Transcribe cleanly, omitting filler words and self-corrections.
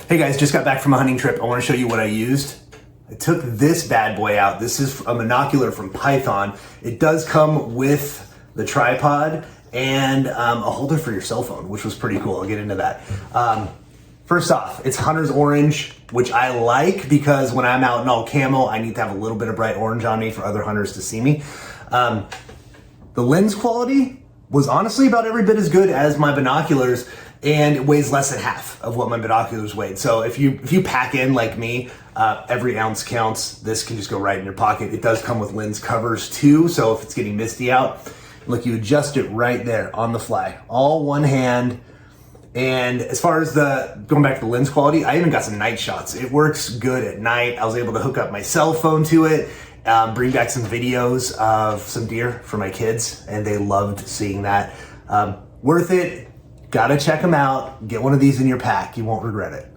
Hey guys, just got back from a hunting trip. I want to show you what I used. I took this bad boy out. This is a monocular from Python. It does come with the tripod and a holder for your cell phone, which was pretty cool. I'll get into that. First off, it's Hunter's Orange, which I like because when I'm out in all camo, I need to have a little bit of bright orange on me for other hunters to see me. The lens quality was honestly about every bit as good as my binoculars, and it weighs less than half of what my binoculars weighed. So if you pack in like me, every ounce counts. This can just go right in your pocket. It does come with lens covers too, so if it's getting misty out, look, you adjust it right there on the fly, all one hand. And as far as going back to the lens quality, I even got some night shots. It works good at night. I was able to hook up my cell phone to it, bring back some videos of some deer for my kids, and they loved seeing that. Worth it. Gotta check them out. Get one of these in your pack. You won't regret it.